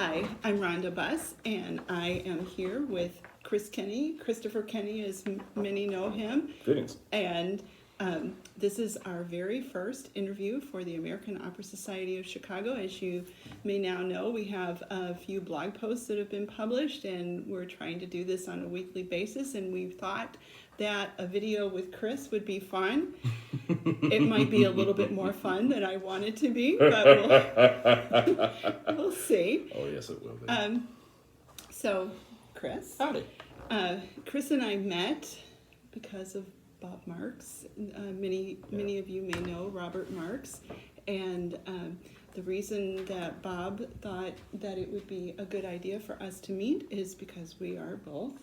Hi, I'm Rhonda Buss, and I am here with Chris Kenney. Christopher Kenney, as many know him. Greetings. And this is our very first interview for the American Opera Society of Chicago. As you may now know, we have a few blog posts that have been published, and we're trying to do this on a weekly basis, and we thought that a video with Chris would be fun. It might be a little bit more fun than I want it to be, but we'll see. Oh, yes, it will be. So, Chris. Howdy. Chris and I met because of Bob Marks. Many of you may know Robert Marks, and the reason that Bob thought that it would be a good idea for us to meet is because we are both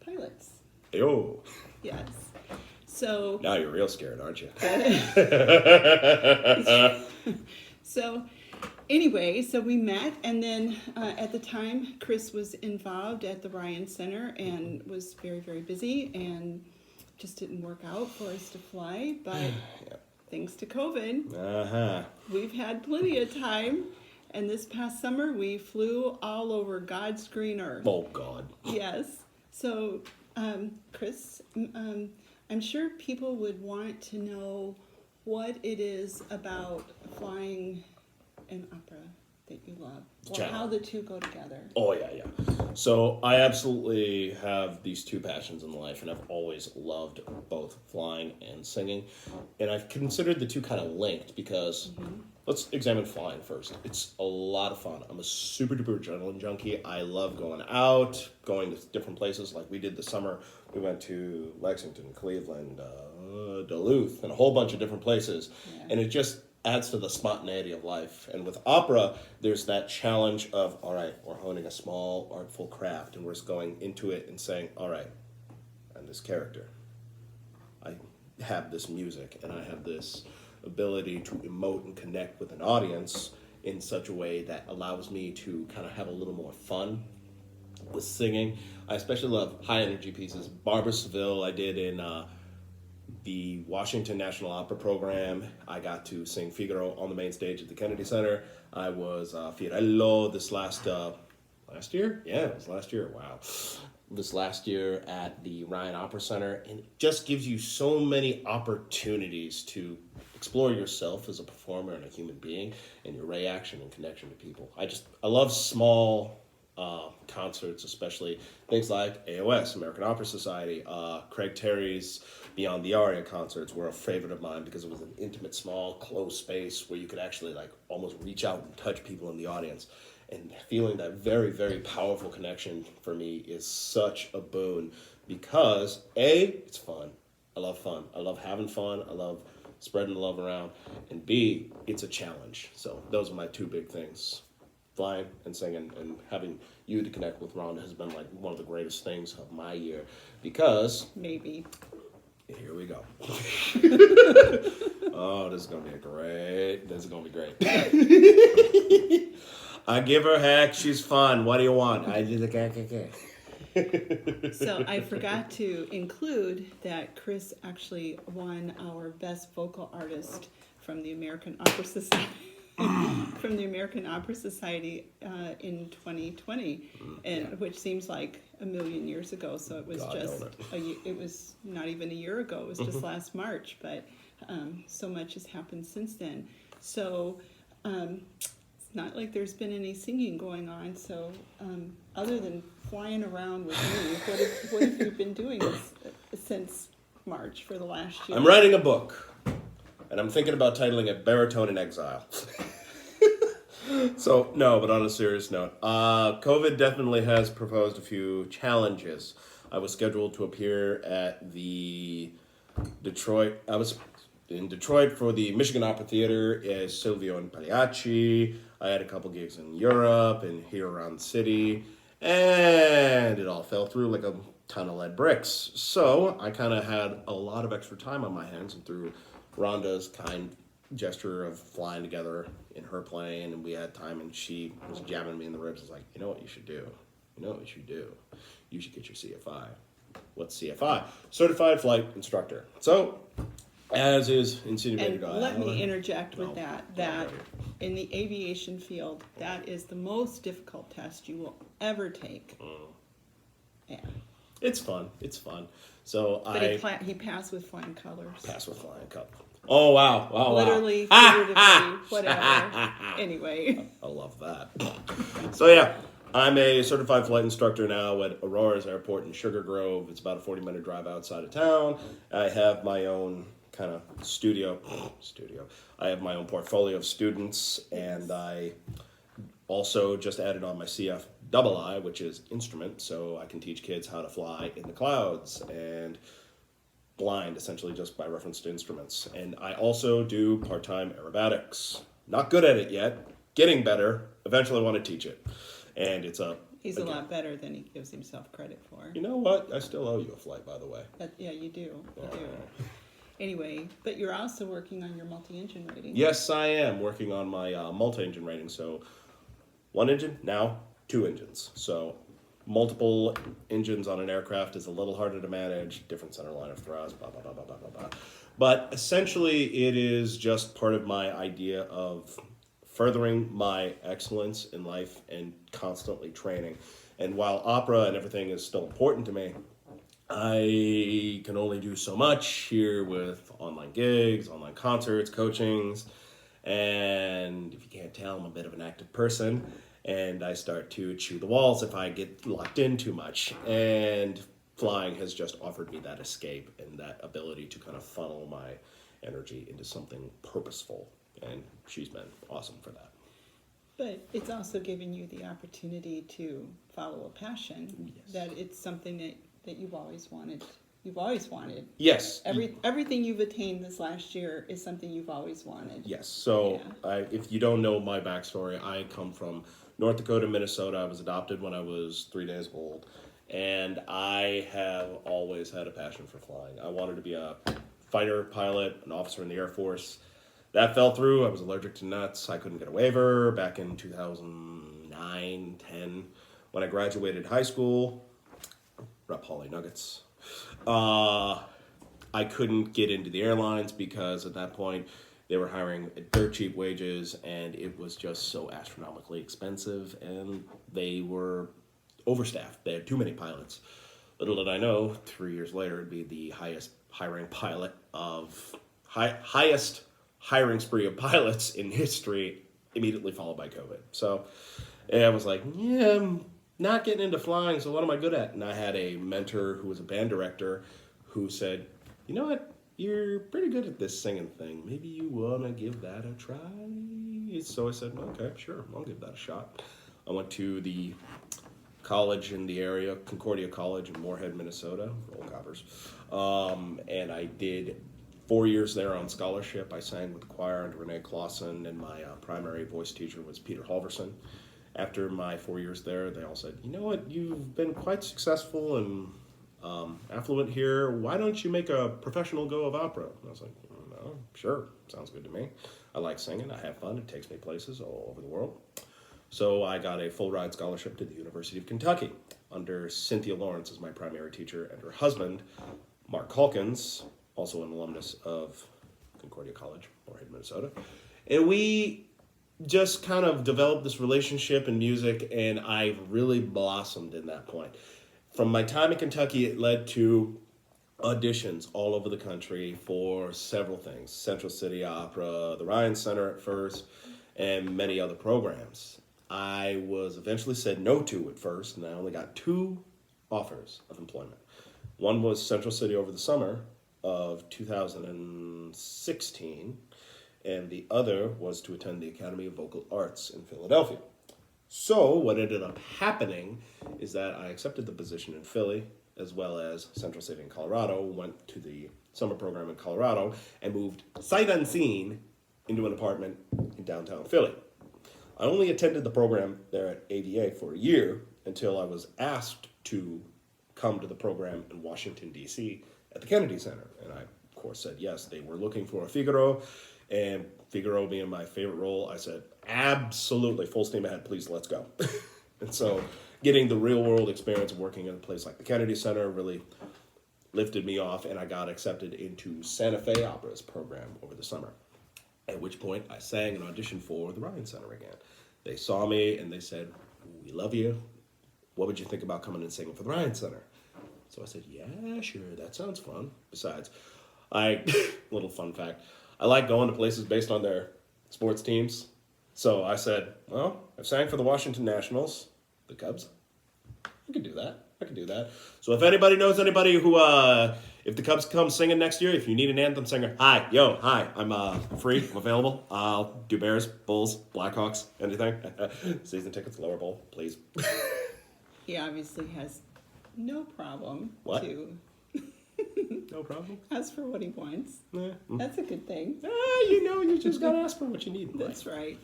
pilots. Yo. Yes. So Now you're real scared, aren't you? So anyway, so we met, and then at the time, Chris was involved at the Ryan Center and was very, very busy, and just didn't work out for us to fly. But thanks to COVID, we've had plenty of time. And this past summer, we flew all over God's green earth. Oh, God. Yes. So, Chris, I'm sure people would want to know what it is about flying an opera that you love, or how the two go together. Oh, yeah. So I absolutely have these two passions in life, and I've always loved both flying and singing. And I've considered the two kind of linked because let's examine flying first. It's a lot of fun. I'm a super duper adrenaline junkie. I love going out, going to different places like we did this summer. We went to Lexington, Cleveland, Duluth, and a whole bunch of different places. Yeah. And it just adds to the spontaneity of life. And with opera, there's that challenge of, all right, we're honing a small artful craft, and we're just going into it and saying, all right, I'm this character. I have this music, and I have this ability to emote and connect with an audience in such a way that allows me to kind of have a little more fun with singing. I especially love high energy pieces. Barbara Seville I did in the Washington National Opera program. I got to sing Figaro on the main stage at the Kennedy Center. I was Fiorello this last year? Yeah, it was last year. Wow. This last year at the Ryan Opera Center. And it just gives you so many opportunities to explore yourself as a performer and a human being and your reaction and connection to people. I love small concerts, especially things like AOS, American Opera Society. Craig Terry's Beyond the Aria concerts were a favorite of mine because it was an intimate, small, closed space where you could actually almost reach out and touch people in the audience. And feeling that very, very powerful connection for me is such a boon because A, it's fun. I love fun. I love having fun. I love spreading the love around. And B, it's a challenge. So those are my two big things. Flying and singing, and having you to connect with Rhonda has been one of the greatest things of my year because... Maybe. Here we go. Oh, this is going to be great. I give her heck. She's fun. What do you want? I do the So I forgot to include that Chris actually won our Best Vocal Artist from the American Opera Society. From the American Opera Society in 2020, which seems like a million years ago. So it was it was not even a year ago. It was just last March, but so much has happened since then. So it's not like there's been any singing going on. So other than flying around with me, what have you been doing since March for the last year? I'm writing a book. And I'm thinking about titling it Baritone in Exile. So, no, but on a serious note, COVID definitely has proposed a few challenges. I was scheduled to appear at the I was in Detroit for the Michigan Opera Theater as Silvio and Pagliacci. I had a couple gigs in Europe and here around the city. And it all fell through like a ton of lead bricks. So I kind of had a lot of extra time on my hands, and through Rhonda's kind gesture of flying together in her plane, and we had time, and she was jamming me in the ribs. It's like, you know what you should do? You should get your CFI. What's CFI? Certified Flight Instructor. So As is insinuated. And let me interject with No. that in the aviation field, that is the most difficult test you will ever take. Yeah. It's fun. It's fun. So But he passed with flying colors. pass with flying colors. Oh wow! Wow! Literally, Wow. figuratively, whatever. Anyway. I love that. So yeah, I'm a certified flight instructor now at Aurora's Airport in Sugar Grove. It's about a 40-minute drive outside of town. I have my own kind of studio. I have my own portfolio of students, and I also just added on my CFII, which is instrument, so I can teach kids how to fly in the clouds and blind, essentially just by reference to instruments. And I also do part-time aerobatics. Not good at it yet. Getting better. Eventually want to teach it. And it's He's a lot better than he gives himself credit for. You know what? I still owe you a flight, by the way. Yeah, you do. You do. Anyway, but you're also working on your multi-engine rating. Yes, I am working on my multi-engine rating. So 1 engine, now 2 engines. So multiple engines on an aircraft is a little harder to manage, different center line of thrust, blah, blah, blah, blah, blah, blah, blah. But essentially, it is just part of my idea of furthering my excellence in life and constantly training. And while opera and everything is still important to me, I can only do so much here with online gigs, online concerts, coachings, and if you can't tell, I'm a bit of an active person, and I start to chew the walls if I get locked in too much. And flying has just offered me that escape and that ability to kind of funnel my energy into something purposeful, and she's been awesome for that. But it's also given you the opportunity to follow a passion. Yes. That it's something that you've always wanted. You've always wanted. Yes. Everything you've attained this last year is something you've always wanted. Yes. So Yeah. if you don't know my backstory, I come from North Dakota, Minnesota. I was adopted when I was 3 days old. And I have always had a passion for flying. I wanted to be a fighter pilot, an officer in the Air Force. That fell through. I was allergic to nuts. I couldn't get a waiver back in 2009, 10. When I graduated high school, rep Holly Nuggets, I couldn't get into the airlines because at that point they were hiring at dirt cheap wages and it was just so astronomically expensive and they were overstaffed. They had too many pilots. Little did I know, 3 years later, it'd be the highest hiring pilot of highest hiring spree of pilots in history, immediately followed by COVID. So I was like, yeah, I'm not getting into flying, so what am I good at? And I had a mentor who was a band director who said, you know what, you're pretty good at this singing thing. Maybe you want to give that a try? So I said, okay, sure, I'll give that a shot. I went to the college in the area, Concordia College in Moorhead, Minnesota, roll covers. And I did 4 years there on scholarship. I sang with the choir under Renee Clausen, and my primary voice teacher was Peter Halverson. After my 4 years there, they all said, you know what, you've been quite successful and affluent here. Why don't you make a professional go of opera? And I was like, no, sure, sounds good to me. I like singing. I have fun. It takes me places all over the world. So I got a full ride scholarship to the University of Kentucky under Cynthia Lawrence as my primary teacher and her husband, Mark Calkins, also an alumnus of Concordia College, Moorhead, Minnesota. And we just kind of developed this relationship in music, and I really blossomed in that point. From my time in Kentucky, it led to auditions all over the country for several things. Central City Opera, the Ryan Center at first, and many other programs. I was eventually said no to at first, and I only got 2 offers of employment. One was Central City over the summer of 2016, and the other was to attend the Academy of Vocal Arts in Philadelphia. So what ended up happening is that I accepted the position in Philly, as well as Central City in Colorado, went to the summer program in Colorado, and moved sight unseen into an apartment in downtown Philly. I only attended the program there at AVA for a year until I was asked to come to the program in Washington, D.C. at the Kennedy Center. And I, of course, said yes. They were looking for a Figaro, and Figaro being my favorite role, I said, absolutely, full steam ahead, please, let's go. And so getting the real-world experience of working at a place like the Kennedy Center really lifted me off, and I got accepted into Santa Fe Opera's program over the summer. At which point, I sang and auditioned for the Ryan Center again. They saw me, and they said, "We love you. What would you think about coming and singing for the Ryan Center?" So I said, "Yeah, sure, that sounds fun." Besides, little fun fact, I like going to places based on their sports teams. So I said, "Well, I've sang for the Washington Nationals, the Cubs. I can do that. So if anybody knows anybody who, if the Cubs come singing next year, if you need an anthem singer, hi, I'm free, I'm available. I'll do Bears, Bulls, Blackhawks, anything. Season tickets, lower bowl, please." He obviously has no problem What? to No problem. ask for what he wants. Yeah. That's a good thing. You just gotta ask for what you need in life. That's right.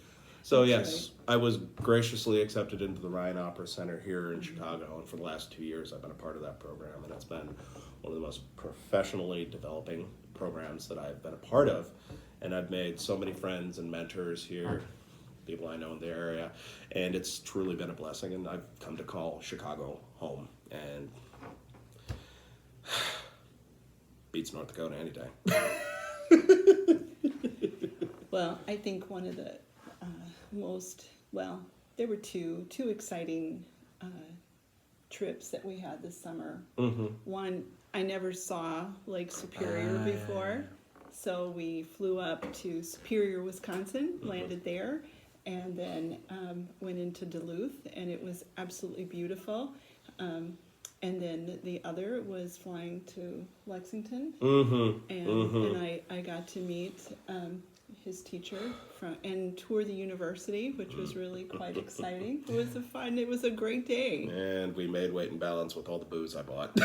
So That's yes, I was graciously accepted into the Ryan Opera Center here in Chicago, and for the last 2 years I've been a part of that program, and it's been one of the most professionally developing programs that I've been a part of, and I've made so many friends and mentors here, people I know in the area, and it's truly been a blessing, and I've come to call Chicago home, and beats North Dakota any day. Well, I think one of the there were two exciting trips that we had this summer. Mm-hmm. One, I never saw Lake Superior before, so we flew up to Superior, Wisconsin, landed there, and then went into Duluth, and it was absolutely beautiful. And then the other was flying to Lexington, and I got to meet his teacher and tour the university, which was really quite exciting. It was a great day. And we made weight and balance with all the booze I bought.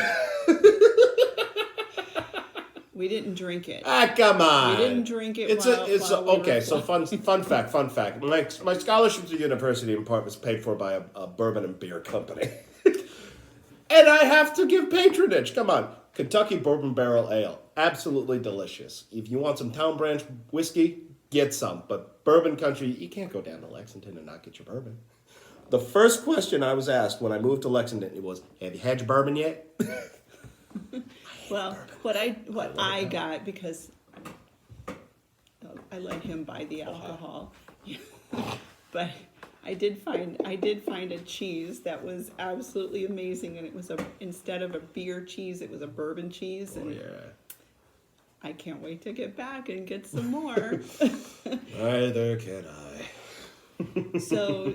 We didn't drink it. Ah, come on. We didn't drink it. Okay. So fun fact. My scholarship to the university in part was paid for by a bourbon and beer company, and I have to give patronage. Come on, Kentucky Bourbon Barrel Ale, absolutely delicious. If you want some Town Branch whiskey, get some. But bourbon country, you can't go down to Lexington and not get your bourbon. The first question I was asked when I moved to Lexington was, "Have you had your bourbon yet?" Well, what I got, because I let him buy the alcohol, but I did find a cheese that was absolutely amazing, and it was instead of a beer cheese, it was a bourbon cheese, and I can't wait to get back and get some more. Neither can I. So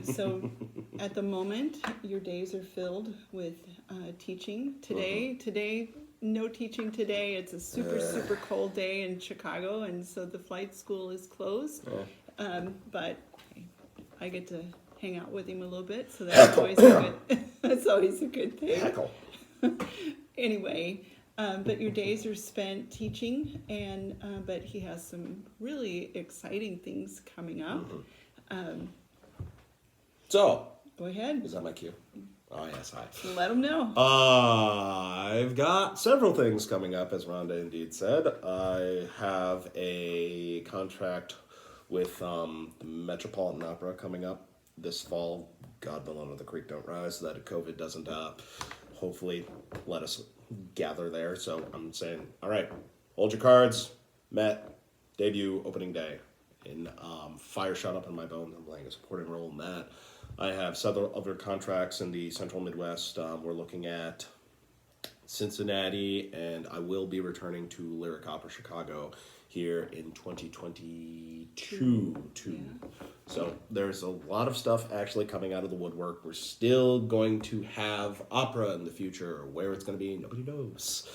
at the moment, your days are filled with teaching. Today, no teaching today. It's a super cold day in Chicago, and so the flight school is closed. But I get to hang out with him a little bit, so that's always a good thing. Heckle. Anyway, but your days are spent teaching, and but he has some really exciting things coming up. So, Go ahead. is that my cue? Oh, yes, hi. Let him know. I've got several things coming up, as Rhonda indeed said. I have a contract with the Metropolitan Opera coming up this fall. God willing, the creek don't rise, so that COVID doesn't hopefully let us gather there. So I'm saying, all right, hold your cards. Met, debut, opening day. In Fire Shot Up in My Bones, I'm playing a supporting role in that. I have several other contracts in the Central Midwest. We're looking at Cincinnati, and I will be returning to Lyric Opera Chicago here in 2022. So there's a lot of stuff actually coming out of the woodwork. We're still going to have opera in the future. Where it's going to be, nobody knows.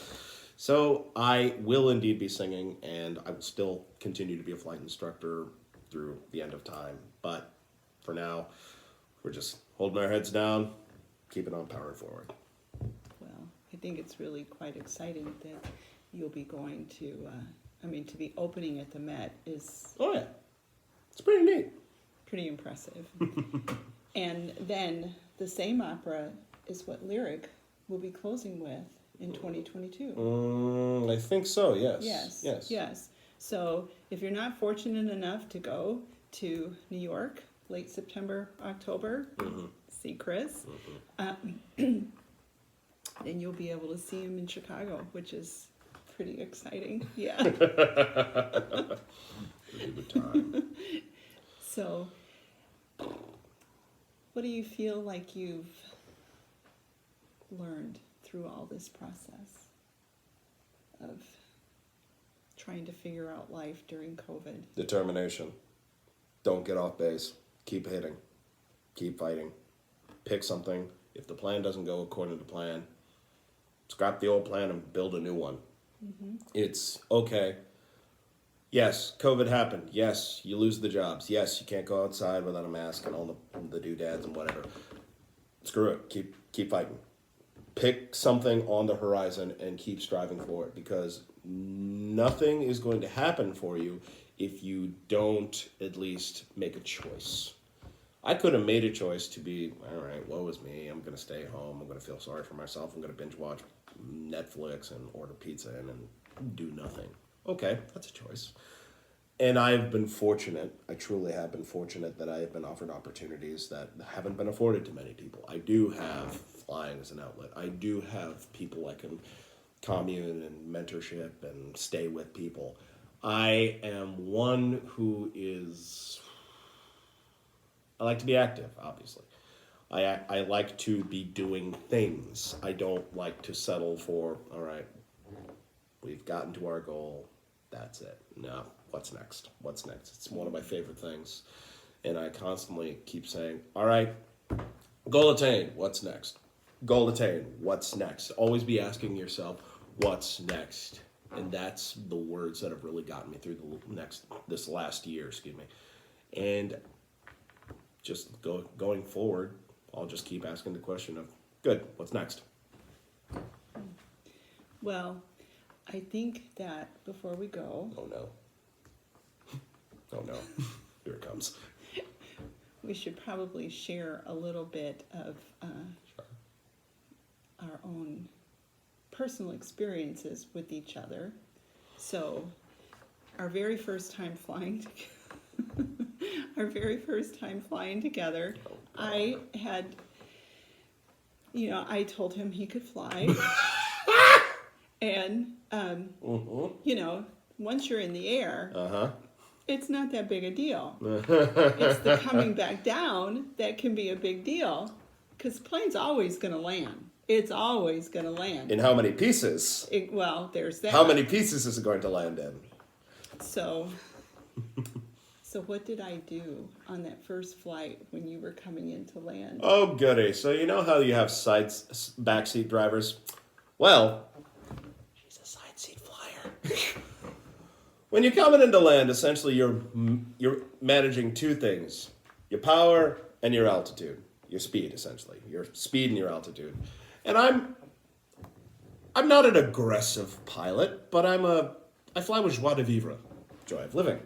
So I will indeed be singing, and I will still continue to be a flight instructor through the end of time. But for now, we're just holding our heads down, keeping on powering forward. Well, I think it's really quite exciting that you'll be going to, to be opening at the Met is... Oh, yeah. It's pretty neat. Pretty impressive. And then the same opera is what Lyric will be closing with in 2022. I think so, yes. Yes. So if you're not fortunate enough to go to New York, late September, October, see Chris. then you'll be able to see him in Chicago, which is pretty exciting. Yeah. It'll be a good time. So, what do you feel like you've learned through all this process of trying to figure out life during COVID? Determination. Don't get off base. Keep hitting. Keep fighting. Pick something. If the plan doesn't go according to plan, scrap the old plan and build a new one. Mm-hmm. It's okay. Yes, COVID happened. Yes, you lose the jobs. Yes, you can't go outside without a mask and all the doodads and whatever. Screw it. Keep fighting. Pick something on the horizon and keep striving for it, because nothing is going to happen for you if you don't at least make a choice. I could have made a choice to be, all right, woe is me. I'm going to stay home. I'm going to feel sorry for myself. I'm going to binge watch Netflix and order pizza and do nothing. Okay, that's a choice. And I've been fortunate, I truly have been fortunate that I have been offered opportunities that haven't been afforded to many people. I do have flying as an outlet. I do have people I can commune and mentorship and stay with people. I am one who is, I like to be active, obviously. I like to be doing things. I don't like to settle for, all right, we've gotten to our goal, that's it. No, what's next? What's next? It's one of my favorite things. And I constantly keep saying, all right, goal attained, what's next? Goal attained, what's next? Always be asking yourself, what's next? And that's the words that have really gotten me through this last year, And just going forward, I'll just keep asking the question of, good, what's next? Well, I think that before we go... Oh, no. Oh, no. Here it comes. We should probably share a little bit of our own personal experiences with each other. So, our very first time flying together, I had, I told him he could fly. And, once you're in the air, it's not that big a deal. It's the coming back down that can be a big deal, because plane's always going to land. It's always going to land. In how many pieces? There's that. How many pieces is it going to land in? So what did I do on that first flight when you were coming in to land? Oh, goody. So you know how you have backseat drivers? Well, she's a side seat flyer. When you're coming into land, essentially you're managing two things: your power and your altitude, your speed, essentially, your speed and your altitude. And I'm not an aggressive pilot, but I fly with joie de vivre, joy of living.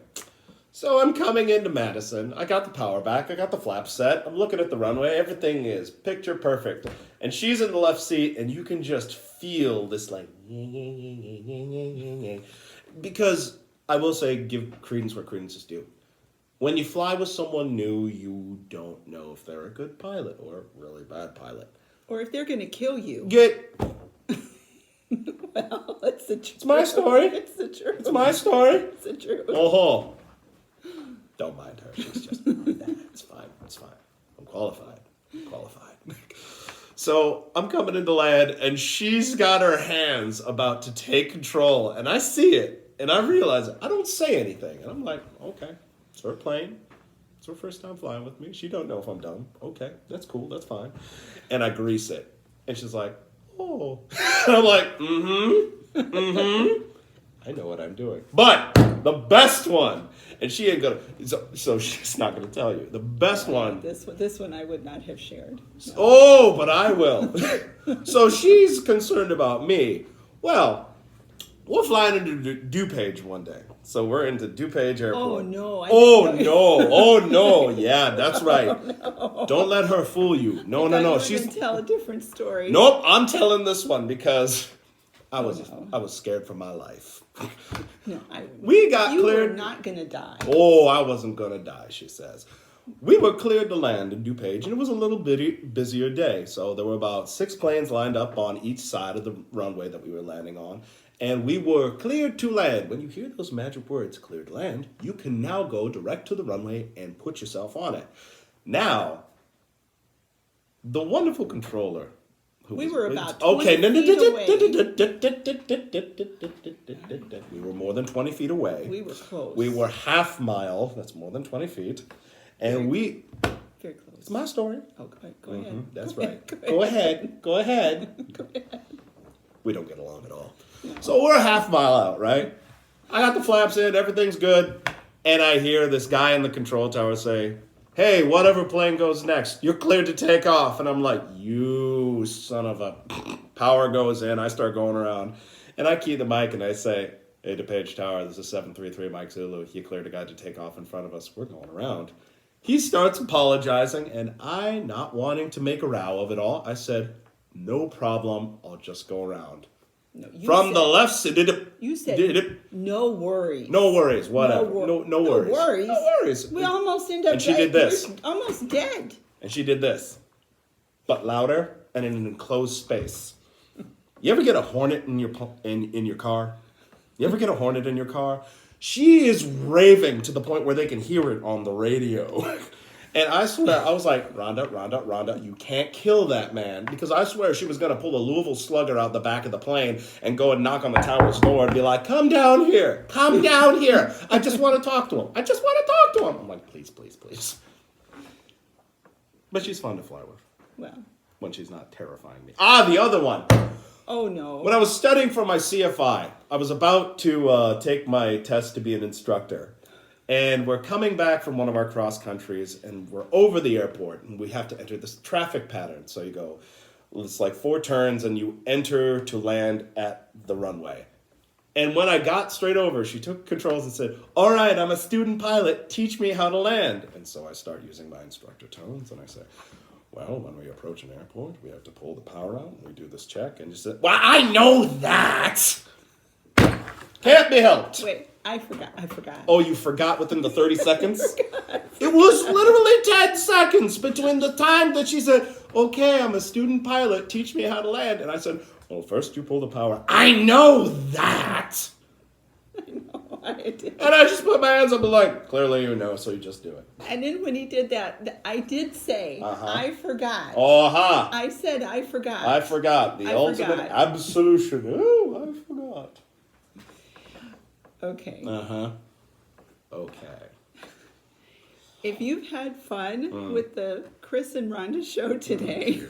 So I'm coming into Madison. I got the power back. I got the flaps set. I'm looking at the runway. Everything is picture perfect. And she's in the left seat, and you can just feel this because I will say, give credence where credence is due. When you fly with someone new, you don't know if they're a good pilot or a really bad pilot. Or if they're going to kill you. Well, it's the truth. It's my story. It's the truth. It's my story. It's the truth. Oh, don't mind her. She's just it's fine. It's fine. I'm qualified. So I'm coming into land, and she's got her hands about to take control, and I see it, and I realize it. I don't say anything, and I'm like, okay, it's her plane. It's her first time flying with me. She don't know if I'm dumb. Okay, that's cool. That's fine. And I grease it, and she's like, oh. And I'm like, I know what I'm doing. But the best one, and she ain't gonna, so she's not gonna tell you. The best one. This one I would not have shared. No. Oh, but I will. So she's concerned about me. Well, we're flying into DuPage one day. So we're into DuPage Airport. Oh, no. Oh, no. Yeah, that's right. Oh, no. Don't let her fool you. No. She's going to tell a different story. Nope, I'm telling this one because I was scared for my life. No, we got you cleared. You were not going to die. Oh, I wasn't going to die, she says. we were cleared to land in DuPage, and it was a little bit busier day. So there were about 6 planes lined up on each side of the runway that we were landing on. And we were cleared to land. When you hear those magic words, cleared to land, you can now go direct to the runway and put yourself on it. Now, the wonderful controller. We were about 20 feet away. We were more than 20 feet away. We were close. We were half mile. That's more than 20 feet. And very close. It's my story. Oh, go ahead. That's Go right. ahead. Go ahead. Go ahead. We don't get along at all. No. So we're a half mile out, right? I got the flaps in. Everything's good. And I hear this guy in the control tower say, "Hey, whatever plane goes next, you're cleared to take off." And I'm like, "You son of a..." Power goes in. I start going around. And I key the mic and I say, "Hey, DuPage Tower, this is 733 Mike Zulu. He cleared a guy to take off in front of us. We're going around." He starts apologizing, and I, not wanting to make a row of it all, I said, "No problem. I'll just go around." No, From the left side, you said no worries. No worries, whatever. No worries. No worries. No worries. We almost ended up. And she did this. Almost dead. And she did this, but louder and in an enclosed space. You ever get a hornet in your car? You ever get a hornet in your car? She is raving to the point where they can hear it on the radio. And I swear, I was like, Rhonda, you can't kill that man. Because I swear she was going to pull a Louisville Slugger out the back of the plane and go and knock on the tower's door and be like, come down here. I just want to talk to him. I'm like, please. But she's fun to fly with. Well. When she's not terrifying me. The other one. Oh, no. When I was studying for my CFI, I was about to take my test to be an instructor. And we're coming back from one of our cross countries, and we're over the airport, and we have to enter this traffic pattern. So you go, it's like 4 turns, and you enter to land at the runway. And when I got straight over, she took controls and said, "All right, I'm a student pilot. Teach me how to land." And so I start using my instructor tones, and I say, "Well, when we approach an airport, we have to pull the power out, and we do this check." And she said, "Well, I know that. Can't be helped." Wait, I forgot. Oh, you forgot within the 30 seconds? It was literally 10 seconds between the time that she said, "Okay, I'm a student pilot. Teach me how to land." And I said, "Well, first you pull the power." I know that. I know, I did. And I just put my hands up and like, clearly you know, so you just do it. And then when he did that, I did say, I forgot. I said, I forgot. I forgot. The ultimate absolution. Oh, I forgot. Okay. Okay. If you've had fun with the Chris and Rhonda show today.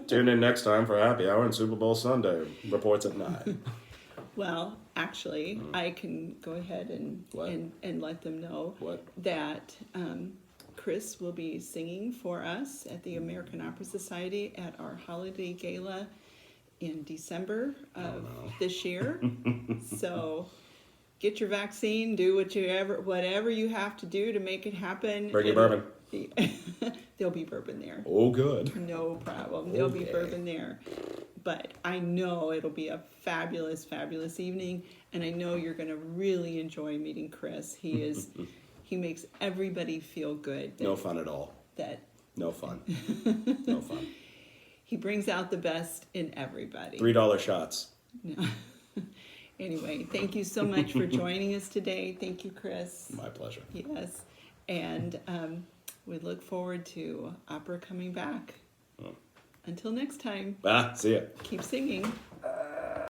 Tune in next time for Happy Hour and Super Bowl Sunday. Reports at 9. Well, actually, I can go ahead and let them know that Chris will be singing for us at the American Opera Society at our holiday gala in December of this year. So get your vaccine, do whatever you have to do to make it happen. Bring your bourbon. There'll be bourbon there. Oh, good. No problem. There'll be bourbon there. But I know it'll be a fabulous, fabulous evening, and I know you're going to really enjoy meeting Chris. He makes everybody feel good. No fun at all. No fun. No fun. He brings out the best in everybody. $3 shots. No. Anyway, thank you so much for joining us today. Thank you, Chris. My pleasure. Yes. And we look forward to opera coming back. Until next time. See ya. Keep singing.